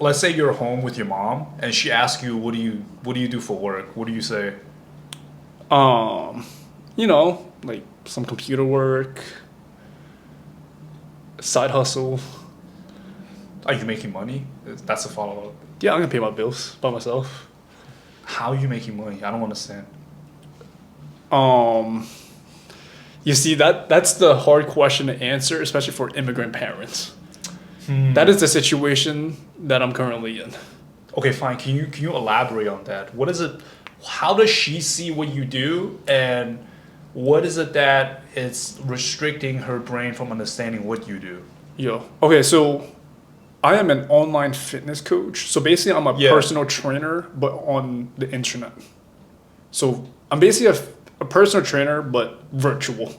let's say you're home with your mom and she asks you, what do you do for work? What do you say? Um, you know, like some computer work, side hustle. Are you making money? That's a follow up. Yeah, I'm gonna pay my bills by myself. How are you making money? I don't understand. Um, you see that's the hard question to answer, especially for immigrant parents. That is the situation that I'm currently in. Okay, fine. Can you elaborate on that? What is it? How does she see what you do, and what is it that is restricting her brain from understanding what you do? Yo, okay, so I am an online fitness coach. So basically, I'm a Yeah. personal trainer, but on the internet. So I'm basically a personal trainer, but virtual.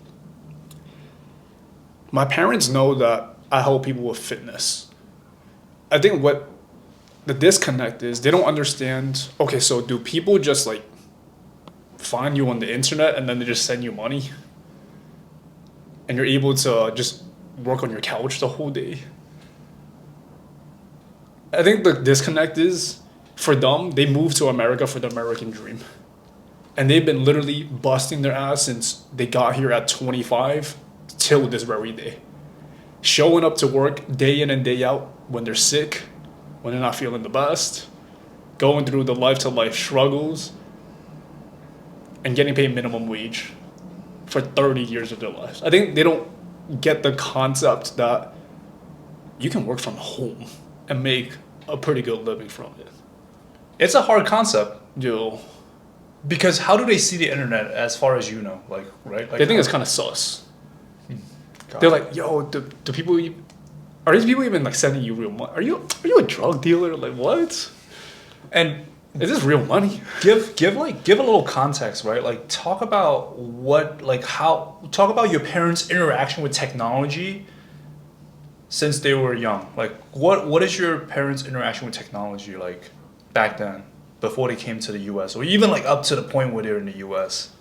My parents know that I help people with fitness. I think what the disconnect is, they don't understand. Okay, so do people just like find you on the internet and then they just send you money? And you're able to just work on your couch the whole day? I think the disconnect is for them, they moved to America for the American dream. And they've been literally busting their ass since they got here at 25 till this very day. Showing up to work day in and day out when they're sick, when they're not feeling the best, going through the life to life struggles, and getting paid minimum wage for 30 years of their lives. I think they don't get the concept that you can work from home and make a pretty good living from it. It's a hard concept Yo, because how do they see the internet as far as you know? Like, right? Like, they think it's kind of sus. God. They're like, yo, do people, are these people even like sending you real money? Are you a drug dealer? Like, what? and Is this real money? give a little context, right? Like talk about talk about your parents' interaction with technology since they were young. Like what is your parents' interaction with technology like back then before they came to the US or even like up to the point where they're in the US?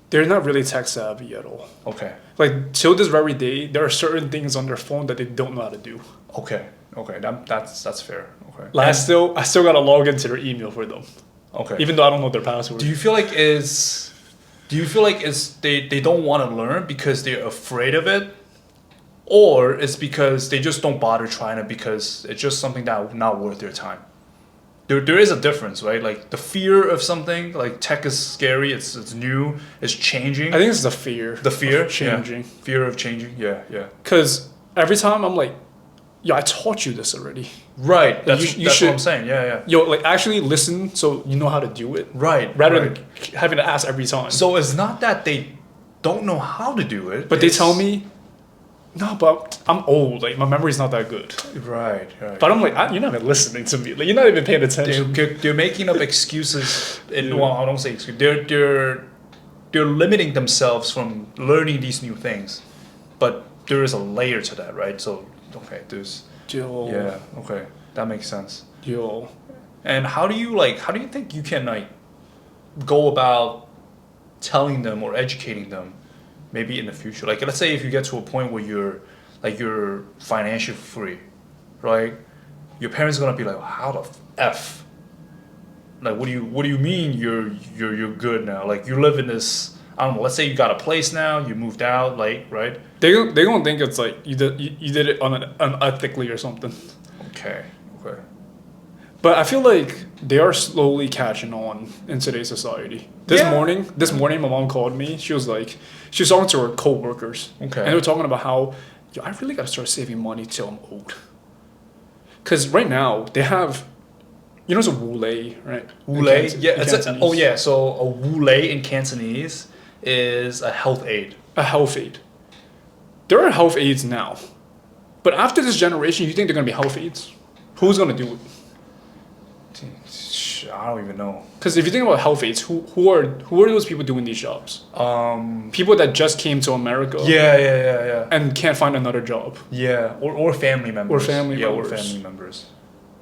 They're not really tech savvy at all. Okay. Like, till this very day, there are certain things on their phone that they don't know how to do. Okay. That's fair. Okay. Like, I still gotta log into their email for them, Okay. even though I don't know their password. Do you feel like they don't want to learn because they're afraid of it, or it's because they just don't bother trying it because it's just something that not worth their time? There is a difference, right? Like the fear of something, like tech is scary, it's new, it's changing. I think it's the fear. The fear, of changing. yeah. Fear of changing, yeah. Because every time I'm like, yo, I taught you this already. Right, that's you that's should- what I'm saying. Yeah. Yo, like, actually listen so you know how to do it. Right. Rather right. than having to ask every time. So it's not that they don't know how to do it, but they it's- tell me, no, but I'm old. Like, my memory's not that good. Right. But I'm like, you're not even listening to me. Like, you're not even paying attention. They're making up excuses. Well, I don't say excuses. They're limiting themselves from learning these new things, but there is a layer to that, right? So okay, there's Yo, yeah, okay, that makes sense. yo. And how do you think you can like go about telling them or educating them maybe in the future? Like let's say if you get to a point where you're financially free, right? Your parents are gonna be like, how the f? Like what do you mean you're good now? Like you live in this, I don't know, let's say you got a place now, you moved out, like, right? They gonna think it's like you did it unethically or something. Okay. But I feel like they are slowly catching on in today's society. This Yeah. morning, my mom called me. She was talking to her coworkers, Okay. and they were talking about how, yo, I really gotta start saving money till I'm old. Cause right now they have, it's a wule, right? Wule, yeah. In It's Cantonese. oh yeah. So a wule in Cantonese is a health aid. A health aid. There are health aids now, but after this generation, you think they're gonna be health aids? Who's gonna do it? I don't even know. Because if you think about health aides, who are those people doing these jobs? People that just came to America. Yeah. And can't find another job. Yeah, or family members. Or family Or members. family members.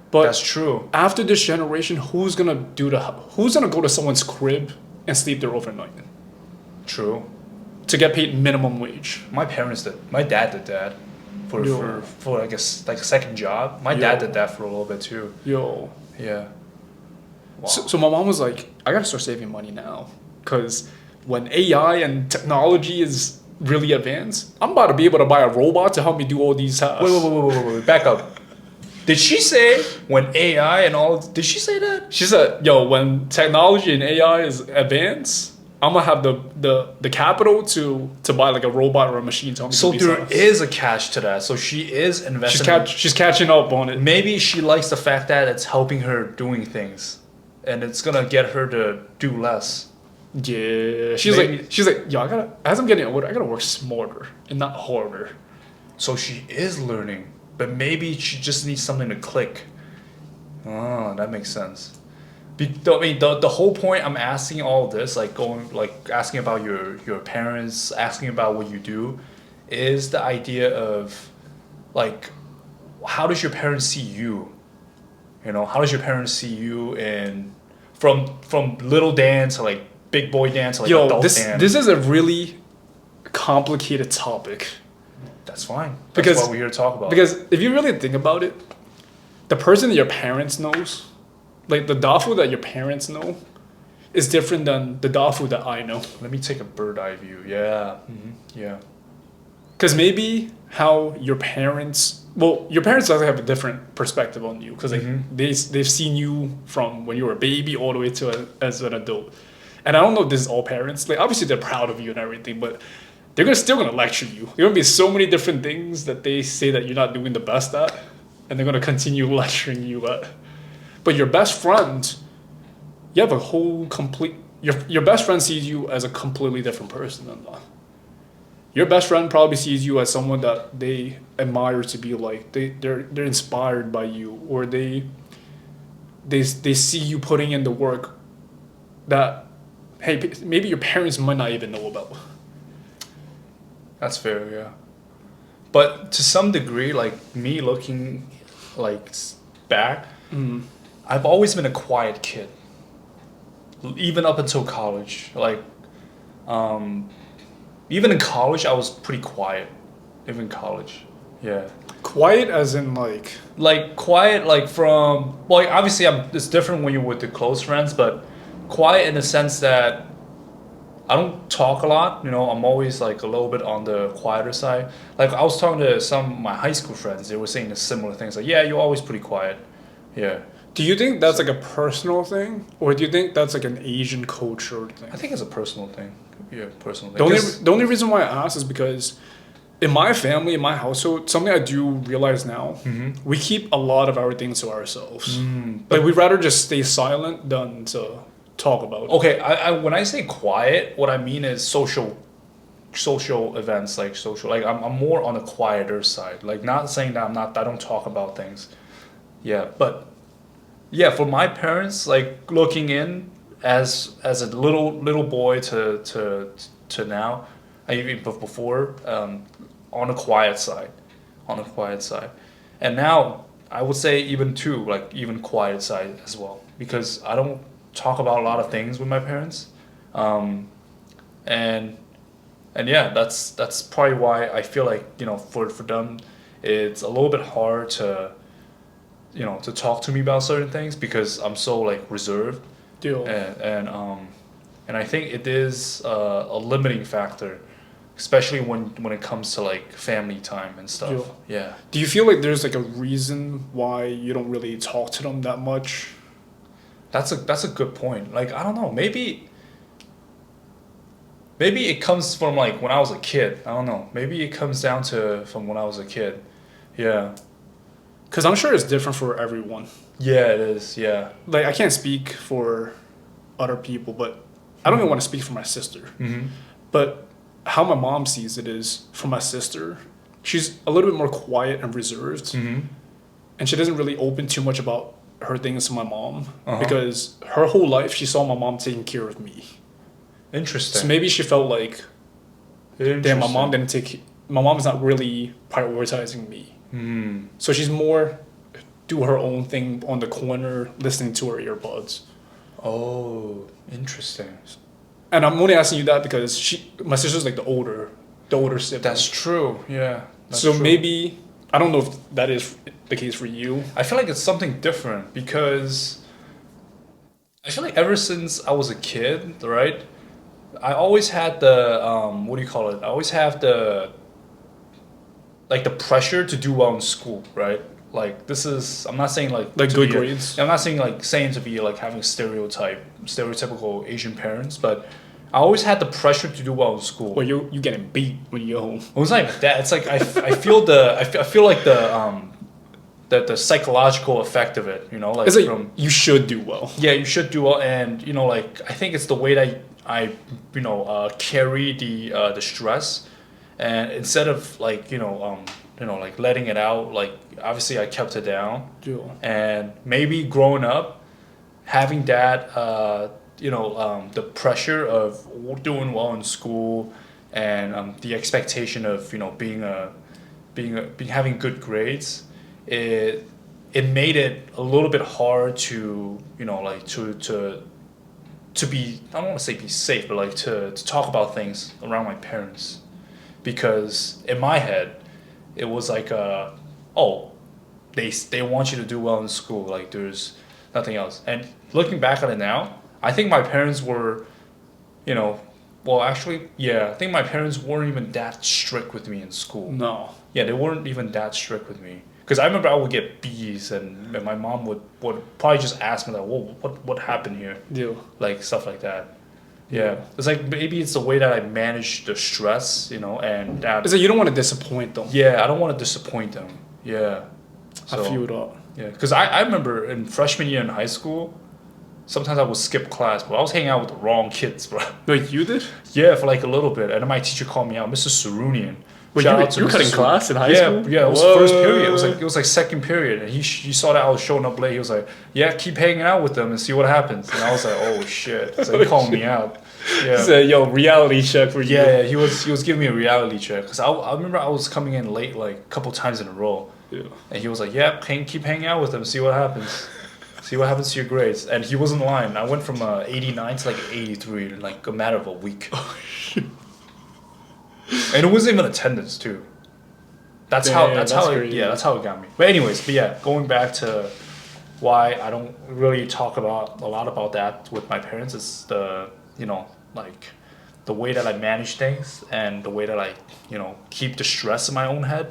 But That's true. after this generation, who's gonna go to someone's crib and sleep there overnight True. to get paid minimum wage? My parents did. My dad did that. for Yo. for like like a second job. My dad did that for a little bit too. Yo. Yeah. Wow. So my mom was like, I gotta start saving money now, because when AI and technology is really advanced, I'm about to be able to buy a robot to help me do all these tasks. Wait, back up. Did she say when AI and all? Did she say that? She said, "Yo, when technology and AI is advanced, I'm gonna have the capital to buy like a robot or a machine to help me So do these there tasks." is a catch to that. So she is investing. She's catching up on it. Maybe she likes the fact that it's helping her doing things, and it's gonna get her to do less. Yeah, Maybe- she's like, yo, as I'm getting older, I gotta work smarter and not harder. So she is learning, but maybe she just needs something to click. Oh, that makes sense. I mean, the whole point I'm asking all this, asking about your parents, asking about what you do, is the idea of, like, how does your parents see you? You know, how does your parents see you in from little Dan to like big boy Dan to like Yo, adult this Dan? this is a really complicated topic. That's fine. That's Because- what we're here to talk about. Because if you really think about it, the person that your parents knows, like the Dafu that your parents know, is different than the Dafu that I know. Let me take a bird eye view. Yeah. Yeah. Because maybe how your parents, your parents also have a different perspective on you, because like they've seen you from when you were a baby all the way to as an adult. And I don't know if this is all parents. Like obviously they're proud of you and everything, but they're still gonna lecture you. There are gonna be so many different things that they say that you're not doing the best at, and they're gonna continue lecturing you at. But your best friend, you have a whole complete. Your best friend sees you as a completely different person than that. Your best friend probably sees you as someone that they admire to be like. They're inspired by you, or they see you putting in the work that, hey, maybe your parents might not even know about. That's fair, yeah. But to some degree, like me looking like back, I've always been a quiet kid. Even up until college. Like, even in college, I was pretty quiet. Even in college. Yeah. Quiet as in like. Like quiet, like from, well, obviously it's different when you're with the close friends, but quiet in the sense that I don't talk a lot, you know, I'm always like a little bit on the quieter side. Like I was talking to some of my high school friends, they were saying the similar things, like, yeah, you're always pretty quiet. Yeah. Do you think that's like a personal thing, or do you think that's like an Asian culture thing? I think it's a personal thing. Yeah, personal thing. The only, 'Cause- the only reason why I ask is because in my family, in my household, something I do realize now, we keep a lot of our things to ourselves. Like we'd rather just stay silent than to talk about it. Okay, I when I say quiet, what I mean is social events, like social, like I'm more on the quieter side. Like not saying that I don't talk about things. Yeah, but yeah, for my parents, like looking in as a little boy to now, I even before on the quiet side, and now I would say even too, like even quiet side as well, because I don't talk about a lot of things with my parents, and yeah, that's probably why I feel like, you know, for them it's a little bit hard to, you know, to talk to me about certain things because I'm so like reserved, Deal. and I think it is a limiting factor, especially when it comes to like family time and stuff. Deal. Yeah. Do you feel like there's like a reason why you don't really talk to them that much? That's a good point. Like I don't know, maybe it comes from like when I was a kid. I don't know. Maybe it comes down to from when I was a kid. Yeah. Because I'm sure it's different for everyone. Yeah, it is. Yeah. Like I can't speak for other people, but I don't even want to speak for my sister. Mm-hmm. But how my mom sees it is for my sister, she's a little bit more quiet and reserved, Mm-hmm. and she doesn't really open too much about her things to my mom Uh-huh. because her whole life she saw my mom taking care of me. Interesting. So maybe she felt like, damn, my mom didn't take. My mom's not really prioritizing me. Hmm. So she's more do her own thing on the corner, listening to her earbuds. Oh, interesting. And I'm only asking you that because my sister's like the older sibling. That's true. Yeah. That's So true. maybe I don't know if that is the case for you. I feel like it's something different because I feel like ever since I was a kid, right? I always had the what do you call it? I always have the like the pressure to do well in school, right? Like this is I'm not saying like to Good be a- grades. I'm not saying to be like having stereotypical Asian parents, but I always had the pressure to do well in school. Well, you getting beat when you get home. It was not even that. It's like I feel I feel like the psychological effect of it. You know, like It's like from you should do well. yeah, you should do well, and you know, like I think it's the way that I carry the stress, and instead of like like letting it out, like obviously I kept it down, Yeah. and maybe growing up, having that the pressure of doing well in school, and the expectation of having good grades, it made it a little bit hard to like to be I don't want to say be safe, but like to talk about things around my parents, because in my head it was like oh they want you to do well in school, like there's nothing else. And looking back on it now, I think my parents were well actually yeah I think my parents weren't even that strict with me in school. No. Yeah, they weren't even that strict with me. Because I remember I would get B's, and my mom would probably just ask me like, "Whoa, what happened here?" Yeah. Like stuff like that. Yeah, it's like maybe it's the way that I manage the stress, and that. It's like you don't want to disappoint them. Yeah, I don't want to disappoint them. Yeah. So, I feel it up. yeah, because I remember in freshman year in high school, sometimes I would skip class, but I was hanging out with the wrong kids, bro. Wait, you did? Yeah, for like a little bit, and then my teacher called me out, Mr. Sarunian. Wait, Shout you out to were Mr. cutting Sarunian. class in high Yeah, school? yeah, it was Whoa. first period. It was like second period, and he saw that I was showing up late. He was like, "Yeah, keep hanging out with them and see what happens." And I was like, "Oh shit!" So he called me out. Yeah. It's a reality check for you. Yeah, he was giving me a reality check because I remember I was coming in late like a couple times in a row, Yeah. and he was like, "Yeah, keep hanging out with them, see what happens, see what happens to your grades." And he wasn't lying. I went from 89 to like 83 in like a matter of a week. And it wasn't even attendance too. That's how Damn, that's that's how it, crazy. yeah that's how it got me. But anyways, but yeah, going back to why I don't really talk about a lot about that with my parents is the like the way that I manage things and the way that I keep the stress in my own head,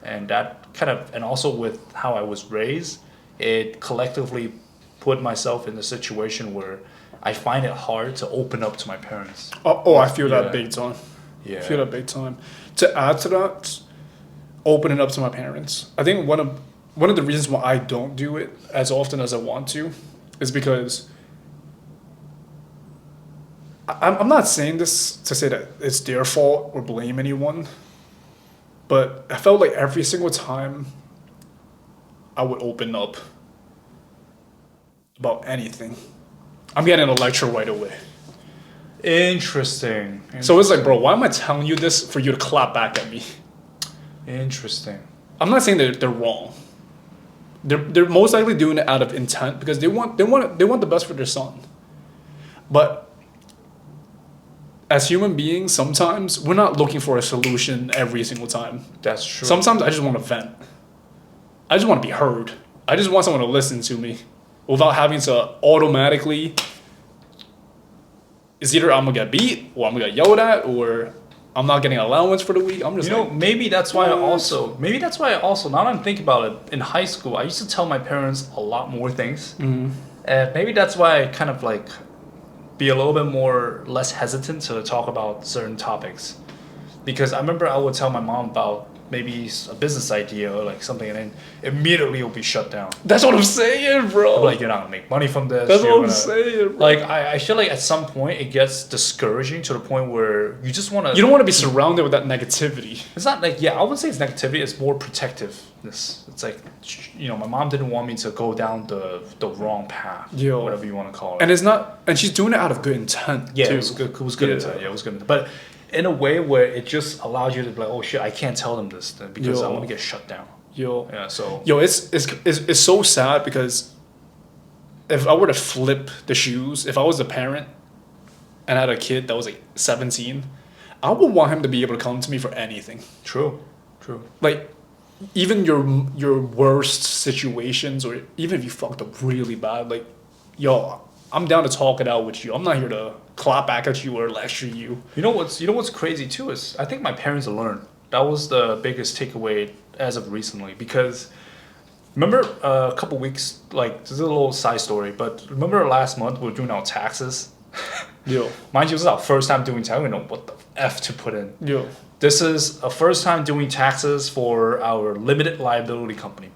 and that kind of and also with how I was raised, it collectively put myself in a situation where I find it hard to open up to my parents. Oh, I feel Yeah. that big time. Yeah. I feel that big time. To add to that, opening up to my parents. I think one of the reasons why I don't do it as often as I want to is because I'm not saying this to say that it's their fault or blame anyone, but I felt like every single time I would open up about anything, I'm getting a lecture right away. Interesting. So it's like, bro, why am I telling you this for you to clap back at me? Interesting. I'm not saying that they're wrong. They're most likely doing it out of intent because they want the best for their son. But as human beings, sometimes we're not looking for a solution every single time. That's true. Sometimes I just want to vent. I just want to be heard. I just want someone to listen to me without having to automatically. It's either I'm gonna get beat or I'm gonna get yelled at or I'm not getting allowance for the week. I'm just maybe that's why I what? also now that I'm thinking about it, in high school I used to tell my parents a lot more things. Mm-hmm. And maybe that's why I kind of like be a little bit less hesitant to talk about certain topics. Because I remember I would tell my mom about maybe a business idea or like something, and then immediately it'll be shut down. That's what I'm saying, bro. Like, you're not gonna make money from this. That's you're what I'm gonna- saying, bro. Like I feel like at some point it gets discouraging to the point where you just want to. You don't want to be surrounded with that negativity. It's not like I wouldn't say it's negativity. It's more protectiveness. It's like my mom didn't want me to go down the wrong path. Yo. Whatever you want to call it. And it's not, and she's doing it out of good intent. Yeah, too. it was good. It was good Yeah. intent. Yeah, it was good intent. But in a way where it just allowed you to be like, oh shit, I can't tell them this then because I Yo. want to get shut down. Yo, Yeah. So. it's so sad because if I were to flip the shoes, if I was a parent and I had a kid that was like 17, I would want him to be able to come to me for anything. True. True. Like, even your worst situations, or even if you fucked up really bad, like, yo, I'm down to talk it out with you. I'm not here to clap back at you or lecture you. You know what's crazy too is I think my parents learned. That was the biggest takeaway as of recently because remember a couple weeks like this is a little side story, but remember last month we were doing our taxes. Yo, Mind you, this is our first time doing taxes. We don't know what the f to put in. yo. This is a first time doing taxes for our limited liability company.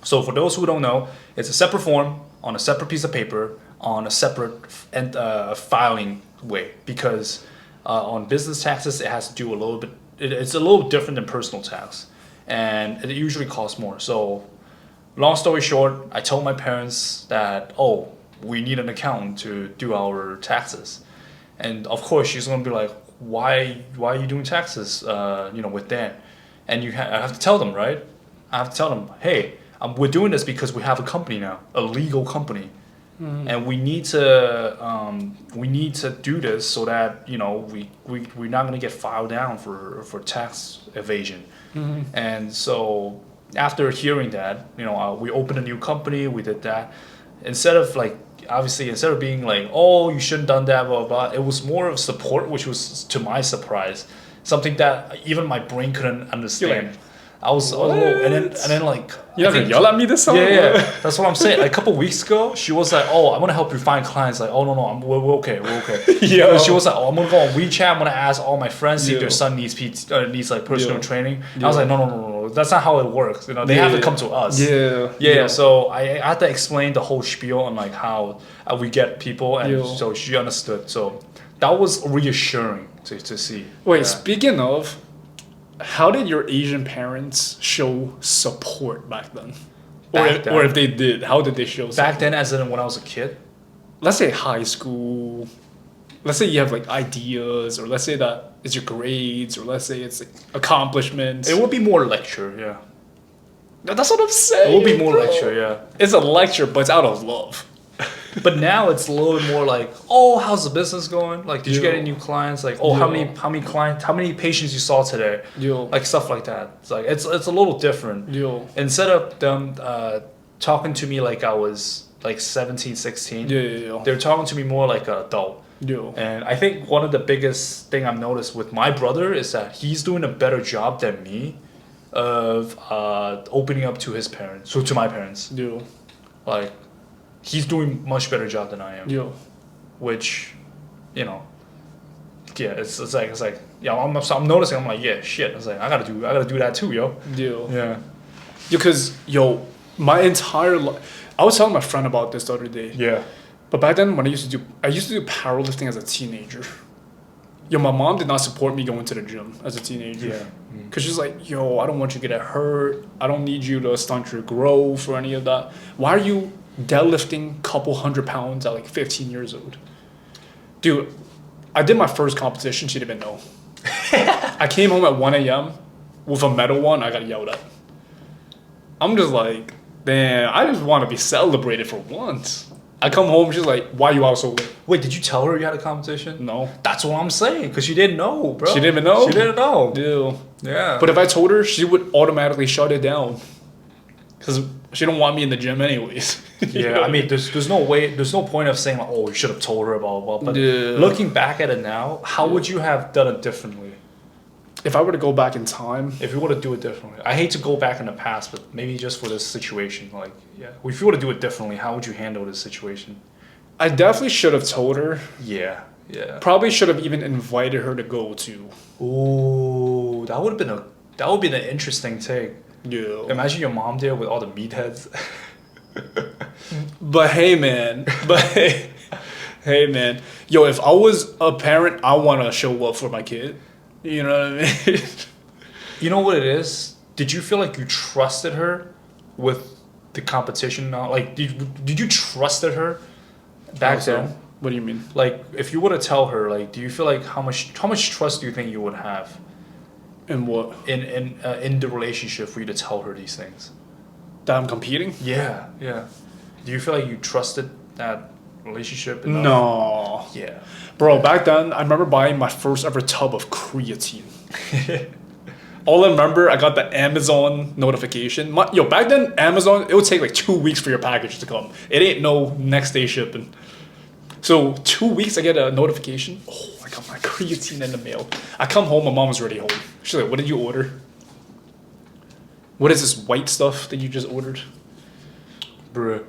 So for those who don't know, it's a separate form on a separate piece of paper on a separate filing way because on business taxes it has to do a little bit. It's a little different than personal tax, and it usually costs more. So, long story short, I told my parents that we need an accountant to do our taxes, and of course she's gonna be like, why are you doing taxes with Dan? And I have to tell them, right? I have to tell them, hey, we're doing this because we have a company now, a legal company, and we need to do this so that we're not gonna get filed down for tax evasion. And so after hearing that, we opened a new company, we did that. Instead of being like, oh, you shouldn't done that, blah, blah, blah, it was more of support, which was, to my surprise, something that even my brain couldn't understand. Like, I was a little, and then like, You not gonna yell at me this time? yeah, that's what I'm saying. Like, a couple weeks ago, she was like, oh, I'm gonna help you find clients. Like, oh, no, we're okay, we're okay. Yeah. And she was like, oh, I'm gonna go on WeChat, I'm gonna ask all my friends, see if Yeah. their son needs needs like personal Yeah. training. And Yeah. I was like, no, that's not how it works. They have to come to us. Yeah. So I had to explain the whole spiel on like how we get people, and Yeah. so she understood. So that was reassuring to see. Wait, Yeah. speaking of, how did your Asian parents show support back then? Back then? Or if they did, how did they show support? Back then, as in when I was a kid. Let's say high school. Let's say you have like ideas, or let's say that it's your grades, or let's say it's like accomplishments. It would be more lecture, yeah. That's what I'm saying. It would be more bro. lecture, yeah. It's a lecture, but it's out of love. But now it's a little bit more like, oh, how's the business going? Like, did you get Yeah. any new clients? Like, oh, how Yeah. many clients, how many patients you saw today? Yo. Like stuff like that. It's like it's a little different. Yo. Instead of them talking to me like I was like 17, 16, Yeah. they're talking to me more like an adult. Yo. And I think one of the biggest thing I've noticed with my brother is that he's doing a better job than me of opening up to his parents, so to my parents. Yo. Like, he's doing much better job than I am. Yo. Which, yeah, it's like yeah, I'm noticing. I'm like, yeah, shit. It's like I gotta do that too, yo. Yo. Yeah. Because my entire life, I was telling my friend about this the other day. Yeah. But back then, when I used to do powerlifting as a teenager. My mom did not support me going to the gym as a teenager. Yeah. Because she's like, I don't want you to get hurt. I don't need you to stunt your growth or any of that. Why are you deadlifting a couple 100 pounds at like 15 years old? Dude, I did my first competition. She didn't even know. I came home at 1 a.m. with a medal one. I got yelled at. I'm just like, damn, I just want to be celebrated for once. I come home, she's like, why you out so late? Wait, did you tell her you had a competition? No. That's what I'm saying, because she didn't know, bro. She didn't even know? She didn't know. Deal. Yeah. But if I told her, she would automatically shut it down. Because she don't want me in the gym anyways. Yeah, I mean, there's no point of saying like, oh, you should have told her about blah, blah. But Yeah. looking back at it now, how would you have done it differently? If I were to go back in time, If you were to do it differently, I hate to go back in the past, but maybe just for this situation, like, yeah, if you were to do it differently, how would you handle this situation? I definitely should have told her. Yeah, yeah. Probably should have even invited her to go to. Ooh, that would have been an interesting take. Yeah. Imagine your mom there with all the meatheads. But hey, man. Hey, man. Yo, if I was a parent, I want to show up for my kid. You know what I mean? You know what it is? Did you feel like you trusted her with the competition now? Like, did you trusted her back then? What do you mean? Like, if you were to tell her, like, do you feel like how much trust do you think you would have And what? in the relationship for you to tell her these things? That I'm competing? Yeah, yeah. Do you feel like you trusted that relationship enough? No. Yeah. Bro, back then, I remember buying my first ever tub of creatine. All I remember, I got the Amazon notification. Back then, Amazon, it would take like 2 weeks for your package to come. It ain't no next day shipping. So 2 weeks, I get a notification. Oh, I got my creatine in the mail. I come home, my mom's already home. She's like, what did you order? What is this white stuff that you just ordered? Bruh.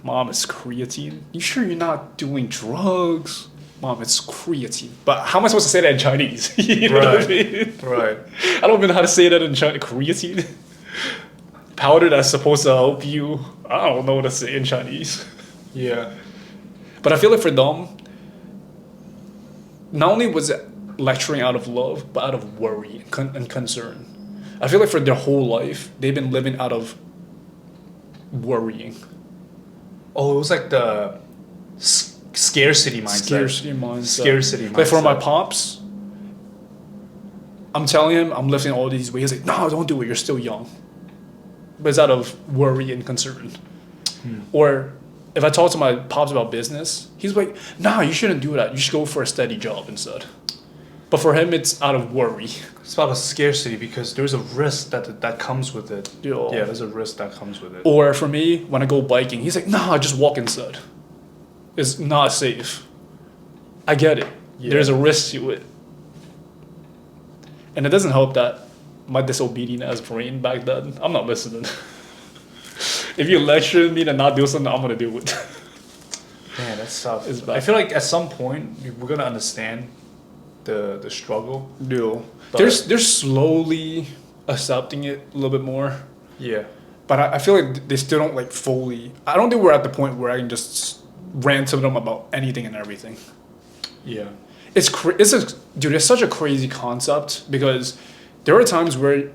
Mom, it's creatine. You sure you're not doing drugs? Mom, it's creatine. But how am I supposed to say that in Chinese? You know what I mean? Right. I don't even know how to say that in Chinese. Creatine? Powder that's supposed to help you. I don't know what to say in Chinese. Yeah. But I feel like for them, not only was it lecturing out of love, but out of worry and concern. I feel like for their whole life, they've been living out of worrying. Oh, it was like the scarcity mindset. Scarcity mindset. Scarcity mindset. Like for my pops, I'm telling him I'm lifting all these weights. He's like, no, don't do it. You're still young. But it's out of worry and concern. Or if I talk to my pops about business, he's like, nah, you shouldn't do that. You should go for a steady job instead. But for him, it's out of worry. It's about a scarcity because there's a risk that comes with it. Yo. Yeah, there's a risk that comes with it. Or for me, when I go biking, he's like, nah, just walk instead. It's not safe. I get it. Yeah. There's a risk to it. And it doesn't help that my disobedient ass brain back then, I'm not listening. If you lecture me to not do something, I'm going to do it. Man, that's tough. It's bad. I feel like at some point we're gonna understand the struggle. No. But- They're slowly accepting it a little bit more. Yeah. But I feel like they still don't like fully. I don't think we're at the point where I can just rant to them about anything and everything. Yeah. Dude, it's such a crazy concept because there are times where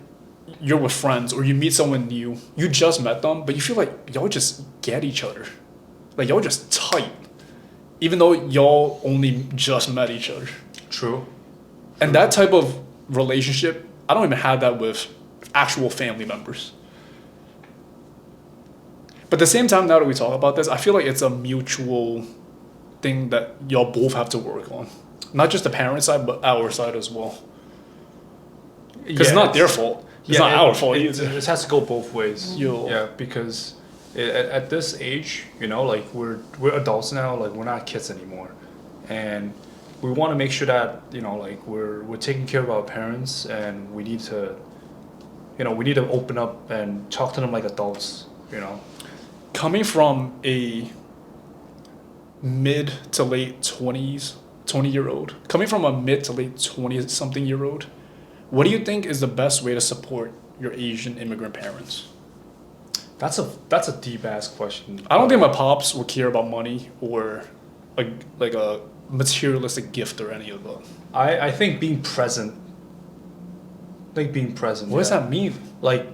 you're with friends or you meet someone new, you just met them, but you feel like y'all just get each other. Like y'all just tight. Even though y'all only just met each other. True. And that type of relationship, I don't even have that with actual family members. But at the same time, now that we talk about this, I feel like it's a mutual thing that y'all both have to work on. Not just the parent side, but our side as well. Because it's not their fault. It's not our fault either. It has to go both ways. Yo. Yeah, because at this age, like we're adults now. Like we're not kids anymore, and we want to make sure that like we're taking care of our parents, and we need to open up and talk to them like adults. Coming from a mid to late 20-year-old, coming from a mid to late 20-something-year-old, what do you think is the best way to support your Asian immigrant parents? That's a deep ass question. I don't think my pops would care about money or a materialistic gift or any of that. I think being present. Like being present. What does that mean? Like,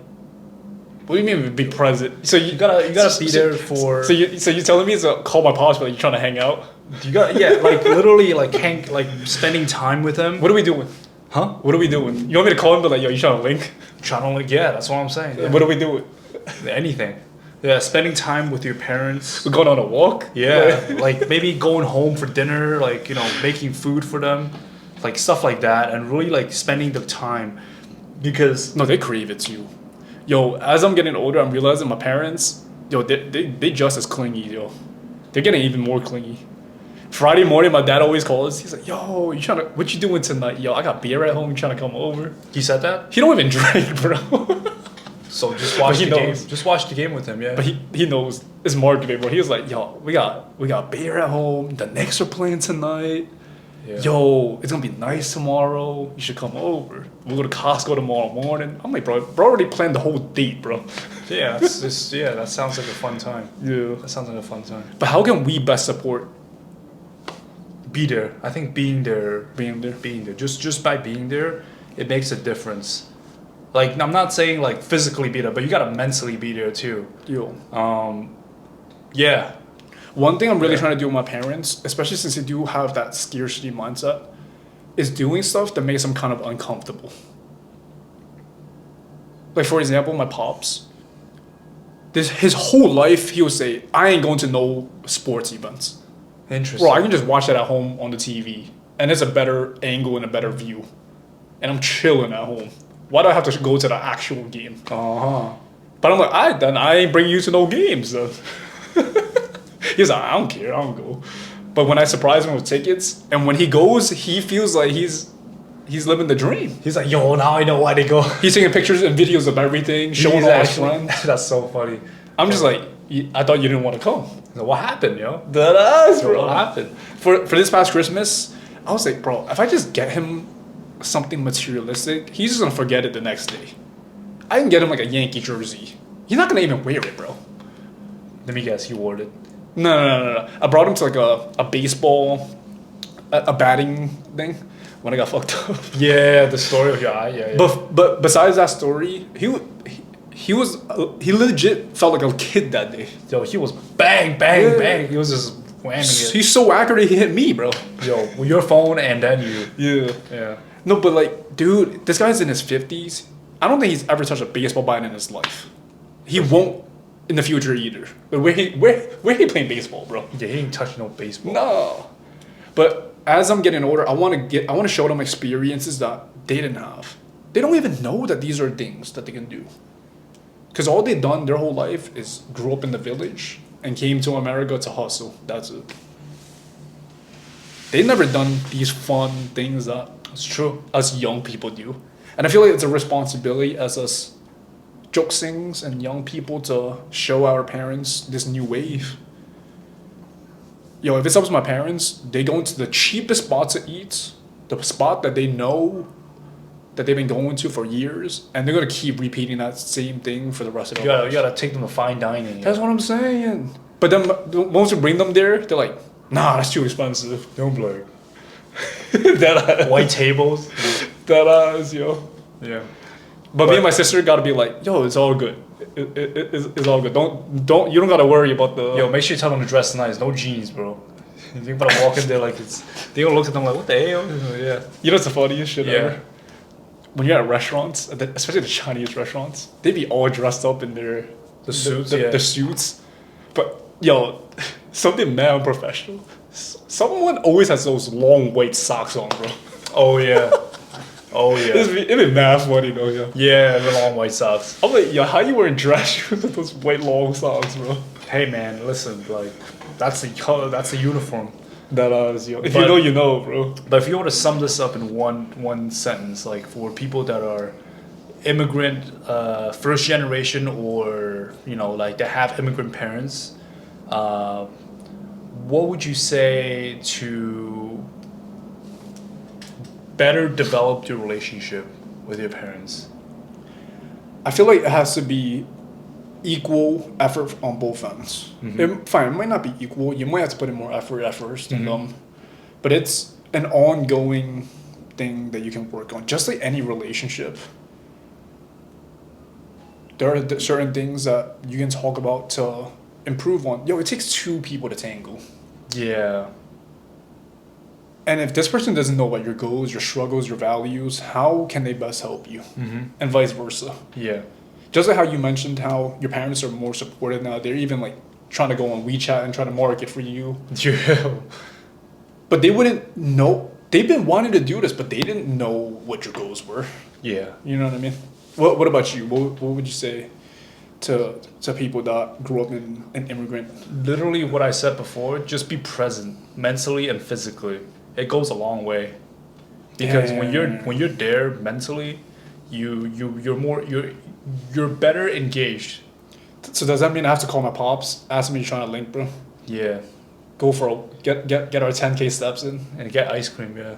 What do you mean be present? So you gotta be there for. So you telling me to call my pops, but you're trying to hang out? You got like literally like spending time with him. What are we doing? Huh? What are we doing? You want me to call him, but like, yo, you trying to link? Trying to yeah, that's what I'm saying. Yeah. What are we doing? Anything. Yeah, spending time with your parents. We're going on a walk? Yeah, like maybe going home for dinner, like making food for them, like stuff like that, and really like spending the time, because No, they crave it too. Yo, as I'm getting older, I'm realizing my parents, they just as clingy, yo. They're getting even more clingy. Friday morning, my dad always calls. He's like, yo, what you doing tonight? Yo, I got beer at home. You trying to come over? he said that. He don't even drink, bro. So just watch But he the game. knows. Just watch the game with him. Yeah. But he knows it's marketing, bro. He was like, yo, we got beer at home. The Knicks are playing tonight. Yeah. Yo, it's gonna be nice tomorrow. You should come over. We'll go to Costco tomorrow morning. I'm like, bro already planned the whole date, bro. Yeah. That sounds like a fun time. Yeah. That sounds like a fun time. But how can we best support Be there. I think being there. being there? Being there. Just by being there, it makes a difference. Like I'm not saying like physically be there, but you gotta mentally be there too. Yo. Yeah. One thing I'm really Yeah. trying to do with my parents, especially since they do have that scarcity mindset, is doing stuff that makes them kind of uncomfortable. Like, for example, my pops. His whole life, he would say, I ain't going to no sports events. Interesting. Bro, I can just watch that at home on the TV. And it's a better angle and a better view. And I'm chilling at home. Why do I have to go to the actual game? Uh-huh. But I'm like, I ain't bring you to no games. Then. He's like, I don't care, I don't go. But when I surprise him with tickets, and when he goes, he feels like he's living the dream. He's like, yo, now I know why they go. He's taking pictures and videos of everything, showing all his friends. That's so funny. I'm just like, I thought you didn't want to come. What happened, yo? That is, What happened? For this past Christmas, I was like, bro, if I just get him something materialistic, he's just gonna forget it the next day. I can get him like a Yankee jersey. He's not gonna even wear it, bro. Let me guess, he wore it. No. I brought him to like a baseball, a batting thing when I got fucked up. Yeah, the story of your eye. Yeah. But besides that story, he legit felt like a kid that day. Yo, he was bang, bang, bang. He was just whamming it. He's so accurate. He hit me, bro. Yo, with your phone and then you. Yeah. Yeah. No, but like, dude, this guy's in his 50s. I don't think he's ever touched a baseball bat in his life. He won't in the future either. But where he playing baseball, bro? Yeah, he ain't touching no baseball. No. But as I'm getting older, I want to show them experiences that they didn't have. They don't even know that these are things that they can do. Because all they've done their whole life is grew up in the village and came to America to hustle. That's it. They've never done these fun things that It's true. us young people do. And I feel like it's a responsibility as us jokesings and young people to show our parents this new wave. Yo, if it's up to my parents, they go into the cheapest spot to eat, the spot that they know that they've been going to for years, and they're gonna keep repeating that same thing for the rest of their lives. You gotta take them to fine dining. That's what I'm saying. But then once you bring them there, they're like, nah, that's too expensive. Don't blur. That White tables. that ass, yo. Yeah. But me and my sister gotta be like, yo, it's all good. It's all good. Don't you don't gotta worry about the. Yo, make sure you tell them to dress nice. No jeans, bro. You think about walk in there like it's. They gonna look at them like, what the hell? Yeah. You know what's the funniest shit Yeah. ever? When you're at restaurants, especially the Chinese restaurants, they be all dressed up in their suits, the suits. But yo, something mad unprofessional. Someone always has those long white socks on, bro. Oh yeah. Oh yeah. It be mad funny though, yo. Yeah, the long white socks. I'm like, yo, how you wearing dress shoes with those white long socks, bro? Hey man, listen, like that's the color, that's the uniform. That is, yo. If But- you know, you know, bro. But if you were to sum this up in one sentence, like for people that are immigrant, first generation, or like they have immigrant parents, what would you say to better develop your relationship with your parents? I feel like it has to be equal effort on both ends. Fine, it might not be equal. You might have to put in more effort at first than them, but it's an ongoing thing that you can work on. Just like any relationship, there are certain things that you can talk about to improve on. Yo, it takes two people to tango. Yeah. And if this person doesn't know about your goals, your struggles, your values, how can they best help you? And vice versa. Yeah. Just like how you mentioned how your parents are more supportive now. They're even like trying to go on WeChat and try to market for you. Yeah. But they wouldn't know. They've been wanting to do this, but they didn't know what your goals were. Yeah. You know what I mean? What about you? What would you say to people that grew up in an immigrant? Literally what I said before, just be present mentally and physically. It goes a long way. Because when you're there mentally, you're better engaged. So does that mean I have to call my pops, ask him if you're trying to link, bro? Yeah. Go for get our 10K steps in. And get ice cream, yeah.